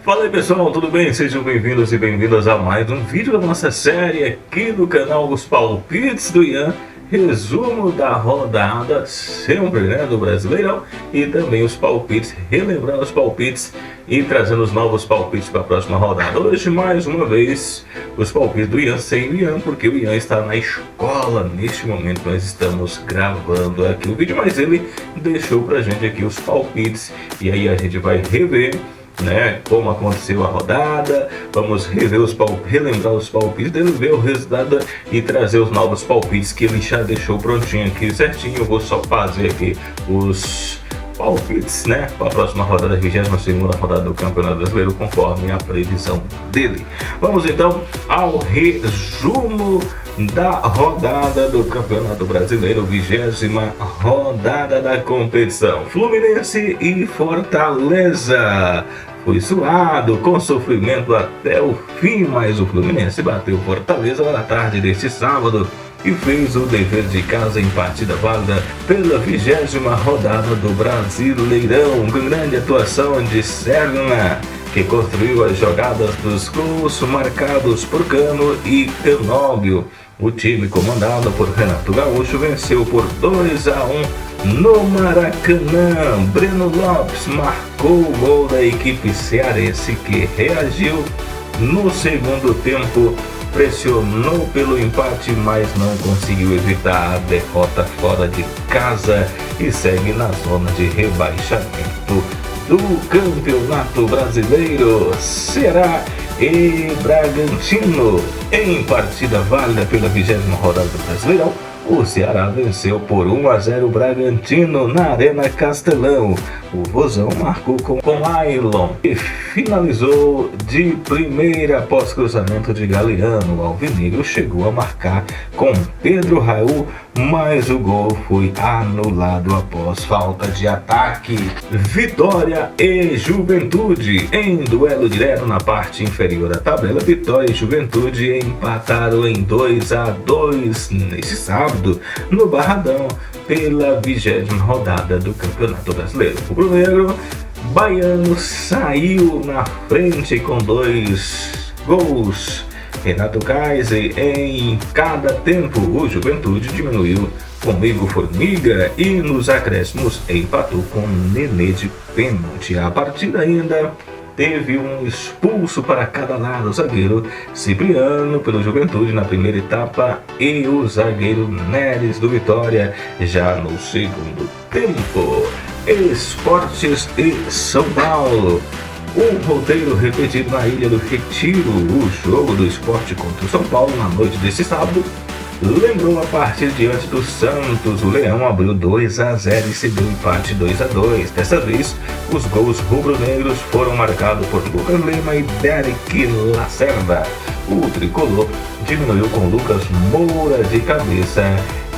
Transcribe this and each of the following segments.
Fala aí pessoal, tudo bem? Sejam bem-vindos e bem-vindas a mais um vídeo da nossa série aqui do canal Os Palpites do Ian. Resumo da rodada sempre, né, do Brasileirão, e também os palpites, relembrando os palpites e trazendo os novos palpites para a próxima rodada. Hoje, mais uma vez, os palpites do Ian sem o Ian, porque o Ian está na escola. Neste momento nós estamos gravando aqui o vídeo, mas ele deixou pra gente aqui os palpites, e aí a gente vai rever, né, como aconteceu a rodada. Vamos rever relembrar os palpites dele, ver o resultado e trazer os novos palpites que ele já deixou prontinho aqui certinho. Eu vou só fazer aqui os palpites, né, para a próxima rodada, a 22ª rodada do Campeonato Brasileiro, conforme a previsão dele. Vamos então ao resumo da rodada do Campeonato Brasileiro, 20ª rodada da competição. Fluminense e Fortaleza. Foi suado, com sofrimento até o fim, mas o Fluminense bateu Fortaleza na tarde deste sábado e fez o dever de casa em partida válida pela 20ª rodada do Brasileirão, com grande atuação de Serna, que construiu as jogadas dos gols marcados por Cano e Eusébio. O time comandado por Renato Gaúcho venceu por 2-1 no Maracanã. Breno Lopes marcou o gol da equipe cearense, que reagiu no segundo tempo, pressionou pelo empate, mas não conseguiu evitar a derrota fora de casa e segue na zona de rebaixamento do Campeonato Brasileiro. Ceará e Bragantino em partida válida pela 20ª rodada do Brasileirão. O Ceará venceu por 1-0 o Bragantino na Arena Castelão. O Vozão marcou com Ailon e finalizou de primeira após cruzamento de Galeano. O Alvinegro chegou a marcar com Pedro Raul, mas o gol foi anulado após falta de ataque. Vitória e Juventude em duelo direto na parte inferior da tabela. Vitória e Juventude empataram em 2-2 neste sábado no Barradão pela 20ª rodada do Campeonato Brasileiro. O rubro-negro baiano saiu na frente com 2 gols. Renato Kaiser em cada tempo. O Juventude diminuiu com Igor Formiga e nos acréscimos empatou com Nenê de pênalti. A partida ainda teve um expulso para cada lado: o zagueiro Cipriano pelo Juventude na primeira etapa e o zagueiro Neres do Vitória já no segundo tempo. Esportes e São Paulo. Um roteiro repetido na Ilha do Retiro. O jogo do Sport contra o São Paulo na noite desse sábado lembrou a partida diante do Santos. O Leão abriu 2-0 e cedeu empate 2-2. Dessa vez, os gols rubro-negros foram marcados por Lucas Lima e Derek Lacerda. O tricolor diminuiu com Lucas Moura de cabeça.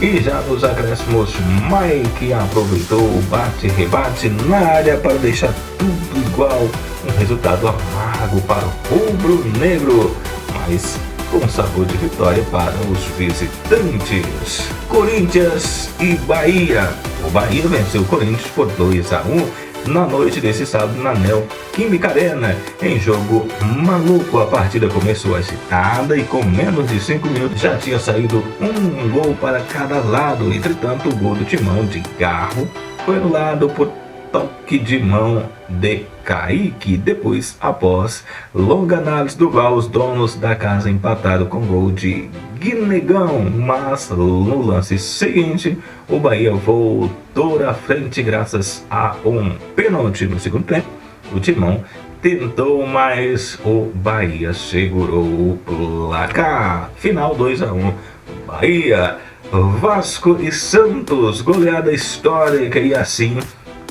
E já nos acréscimos, Mike aproveitou o bate-rebate na área para deixar tudo igual. Um resultado amargo para o rubro-negro, mas com sabor de vitória para os visitantes. Corinthians e Bahia. O Bahia venceu o Corinthians por 2-1 na noite desse sábado na Neoquímica Arena. Em jogo maluco, a partida começou agitada e com menos de 5 minutos já tinha saído um gol para cada lado. Entretanto, o gol do Timão de Garro foi anulado por toque de mão de Kaique. Depois, após longa análise do VAR, os donos da casa empataram com gol de Guinegão, mas no lance seguinte o Bahia voltou à frente graças a um pênalti. No segundo tempo, o Timão tentou, mas o Bahia segurou o placar. Final 2-1 Bahia. Vasco e Santos, goleada histórica, e assim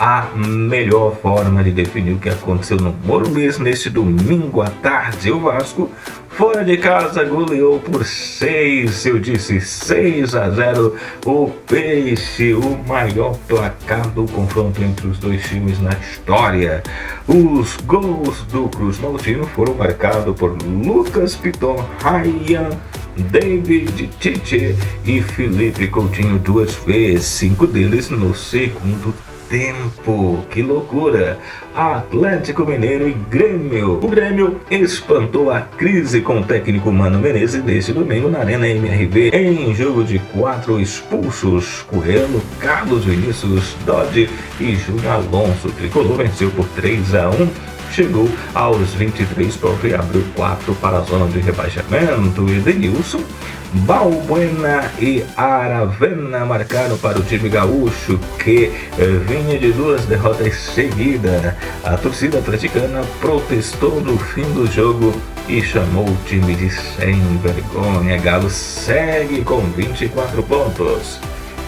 a melhor forma de definir o que aconteceu no Morumbi neste domingo à tarde. O Vasco, fora de casa, goleou por 6-0 o Peixe, o maior placar do confronto entre os dois times na história. Os gols do Cruz Maltino foram marcados por Lucas Piton, Ryan, David Tite e Felipe Coutinho 2 vezes, 5 deles no segundo tempo. Que loucura! Atlético Mineiro e Grêmio. O Grêmio espantou a crise com o técnico Mano Menezes deste domingo na Arena MRV em jogo de 4 expulsos. Coelho, Carlos Vinícius, Dodge e Júnior Alonso. O tricolor venceu por 3-1. Chegou aos 23 pontos e abriu 4 para a zona de rebaixamento. Edenilson, Balbuena e Aravena marcaram para o time gaúcho, que vinha de 2 derrotas seguidas. A torcida atleticana protestou no fim do jogo e chamou o time de sem vergonha. Galo segue com 24 pontos.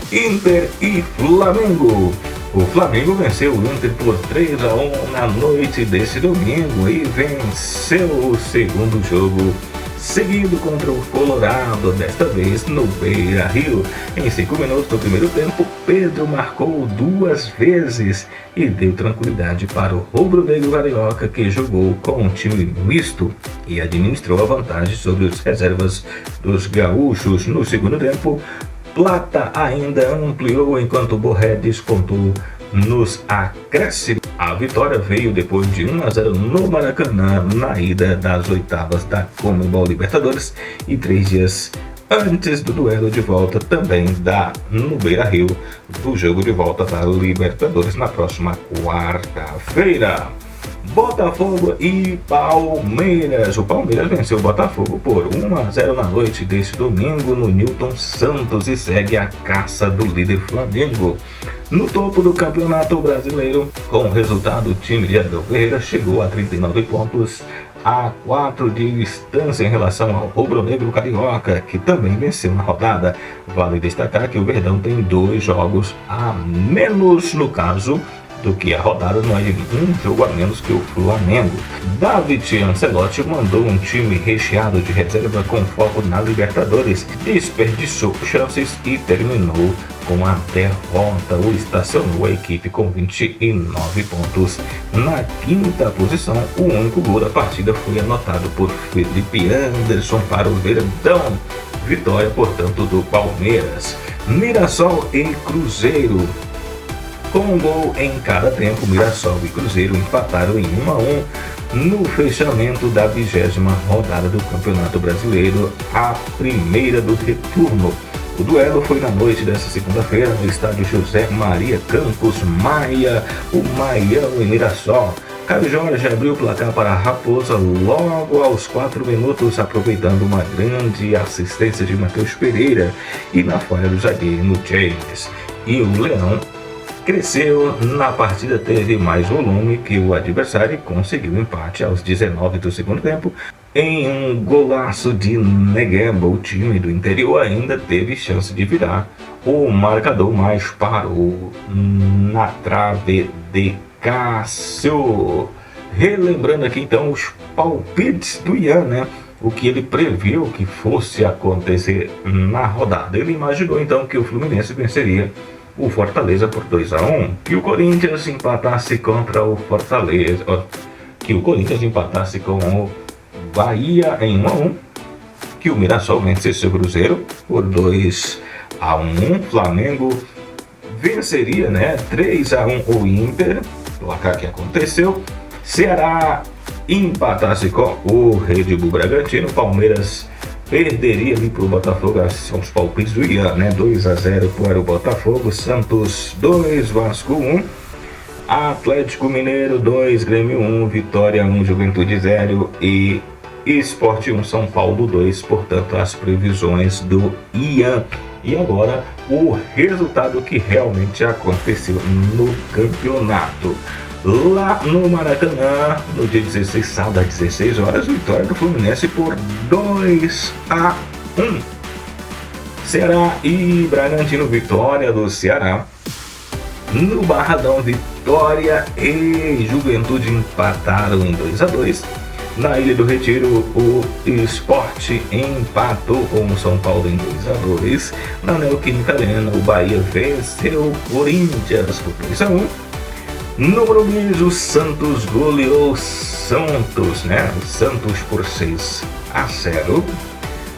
Inter e Flamengo. O Flamengo venceu o Inter por 3-1 na noite desse domingo e venceu o segundo jogo seguido contra o Colorado, desta vez no Beira-Rio. Em 5 minutos do primeiro tempo, Pedro marcou 2 vezes e deu tranquilidade para o rubro-negro carioca, que jogou com um time misto e administrou a vantagem sobre os reservas dos gaúchos. No segundo tempo, Plata ainda ampliou enquanto Borré descontou nos acréscimos. A vitória veio depois de 1-0 no Maracanã na ida das oitavas da Conmebol Libertadores e 3 dias antes do duelo de volta também no Beira-Rio, do jogo de volta da Libertadores na próxima quarta-feira. Botafogo e Palmeiras. O Palmeiras venceu o Botafogo por 1-0 na noite deste domingo no Newton Santos e segue a caça do líder Flamengo. No topo do Campeonato Brasileiro, com o resultado, o time de Abel Ferreira chegou a 39 pontos, a 4 de distância em relação ao rubro-negro carioca, que também venceu na rodada. Vale destacar que o Verdão tem 2 jogos a menos, no caso, do que a rodada, não é de um jogo a menos que o Flamengo. David Ancelotti mandou um time recheado de reserva com foco na Libertadores, desperdiçou chances e terminou com a derrota. O estacionou a equipe com 29 pontos. Na 5ª posição, o único gol da partida foi anotado por Felipe Anderson para o Verdão. Vitória, portanto, do Palmeiras. Mirassol e Cruzeiro. Com um gol em cada tempo, Mirassol e Cruzeiro empataram em 1-1 no fechamento da 20ª rodada do Campeonato Brasileiro, a primeira do retorno. O duelo foi na noite desta segunda-feira no estádio José Maria Campos Maia, o Maião e Mirassol. Caio Jorge abriu o placar para a Raposa logo aos 4 minutos, aproveitando uma grande assistência de Matheus Pereira e na falha do zagueiro James. E o Leão cresceu na partida, teve mais volume que o adversário e conseguiu empate aos 19 do segundo tempo em um golaço de Negueba. O time do interior ainda teve chance de virar o marcador, mas parou na trave de Cássio. Relembrando aqui então os palpites do Ian, né? O que ele previu que fosse acontecer na rodada. Ele imaginou então que o Fluminense venceria o Fortaleza por 2-1, que o Corinthians empatasse contra o Fortaleza, que o Corinthians empatasse com o Bahia em 1-1, que o Mirassol vencesse o Cruzeiro por 2-1, Flamengo venceria, 3-1 o Inter, placar que aconteceu, Ceará empatasse com o Red Bull Bragantino, Palmeiras perderia ali para o Botafogo. São os palpites do Ian, 2-0 para o Botafogo, Santos 2, Vasco 1, Atlético Mineiro 2, Grêmio 1, Vitória 1, Juventude 0 e Sport 1, São Paulo 2, portanto as previsões do Ian. E agora o resultado que realmente aconteceu no campeonato. Lá no Maracanã, no dia 16, sábado às 16 horas, vitória do Fluminense por 2-1. Ceará e Bragantino, vitória do Ceará. No Barradão, Vitória e Juventude empataram em 2-2. Na Ilha do Retiro, o Sport empatou com o São Paulo em 2-2. Na Neoquímica Arena, o Bahia venceu o Corinthians por 2-1. No Morumbi, o Santos goleou o Santos, O Santos por 6-0.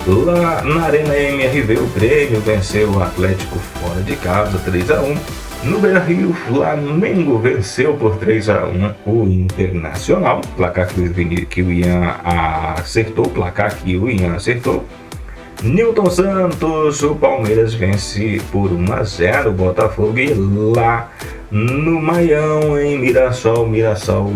Lá na Arena MRV, o Grêmio venceu o Atlético fora de casa 3-1. No Beira-Rio, Flamengo venceu por 3-1 o Internacional. Placar que o Ian acertou. Placar que o Ian acertou. Newton Santos, o Palmeiras vence por 1-0 o Botafogo, e lá no Maião, em Mirassol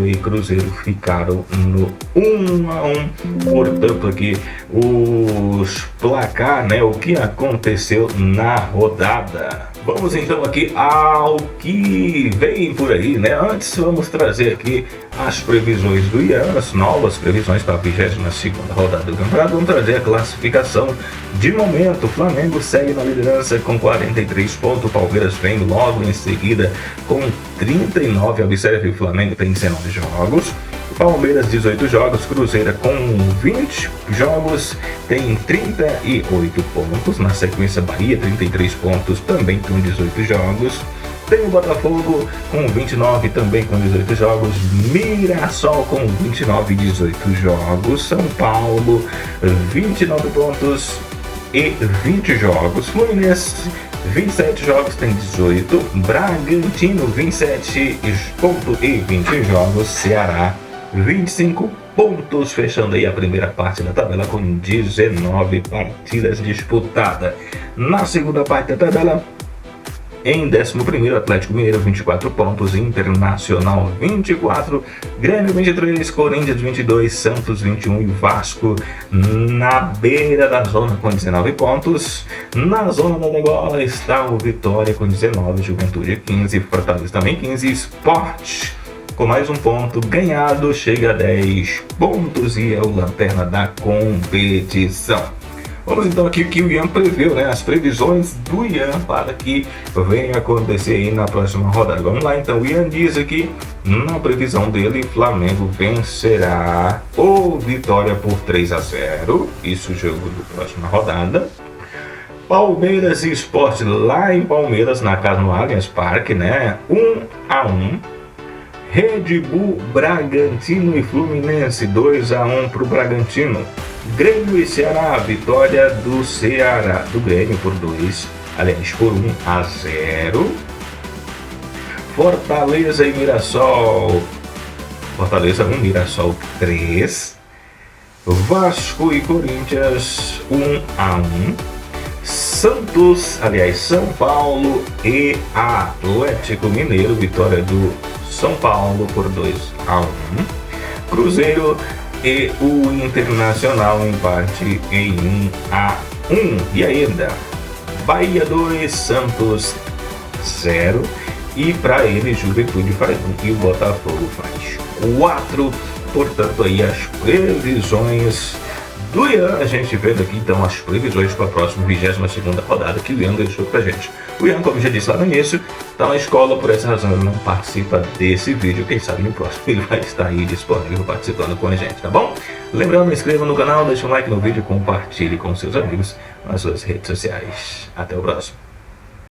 e Cruzeiro ficaram no 1-1. Portanto, aqui os placar, né, o que aconteceu na rodada. Vamos então aqui ao que vem por aí, né? Antes vamos trazer aqui as previsões do Ian, as novas previsões para a 22ª rodada do campeonato. Vamos trazer a classificação de momento. O Flamengo segue na liderança com 43 pontos, o Palmeiras vem logo em seguida com 39. Observe, o Flamengo tem 19 jogos. Palmeiras 18 jogos, Cruzeiro com 20 jogos, tem 38 pontos. Na sequência, Bahia 33 pontos, também com 18 jogos. Tem o Botafogo com 29, também com 18 jogos. Mirassol com 29 e 18 jogos. São Paulo 29 pontos e 20 jogos. Fluminense 27 jogos, tem 18. Bragantino 27 pontos e 20 jogos. Ceará 25 pontos, fechando aí a primeira parte da tabela com 19 partidas disputadas. Na segunda parte da tabela, em 11º, Atlético Mineiro 24 pontos, Internacional 24, Grêmio 23, Corinthians 22, Santos 21 e Vasco na beira da zona com 19 pontos. Na zona da degola está o Vitória com 19, Juventude 15, Fortaleza também 15, Sport com mais um ponto ganhado, chega a 10 pontos e é o lanterna da competição. Vamos então aqui que o Ian preveu, né? As previsões do Ian para que venha acontecer aí na próxima rodada. Vamos lá então, o Ian diz aqui, na previsão dele, Flamengo vencerá o Vitória por 3-0, isso o jogo da próxima rodada. Palmeiras e Sport lá em Palmeiras, na casa no Allianz Parque, né? 1-1. Red Bull, Bragantino e Fluminense 2-1 para o Bragantino. Grêmio e Ceará, vitória do Ceará, do Grêmio por 2, aliás, por 1-0. Fortaleza e Mirassol, Fortaleza 1, Mirassol 3. Vasco e Corinthians 1-1. Santos, aliás, São Paulo e Atlético Mineiro, vitória do São Paulo por 2-1. Cruzeiro e o Internacional, empate em 1-1. E ainda, Bahia 2, Santos 0. E para ele, Juventude faz 1 e o Botafogo faz 4. Portanto, aí as previsões do Ian, a gente vendo aqui então as previsões para a próxima 22ª rodada que o Ian deixou pra gente. O Ian, como já disse lá no início, está na escola, por essa razão ele não participa desse vídeo. Quem sabe no próximo ele vai estar aí disponível participando com a gente, tá bom? Lembrando, inscreva no canal, deixa um like no vídeo, compartilhe com seus amigos nas suas redes sociais. Até o próximo.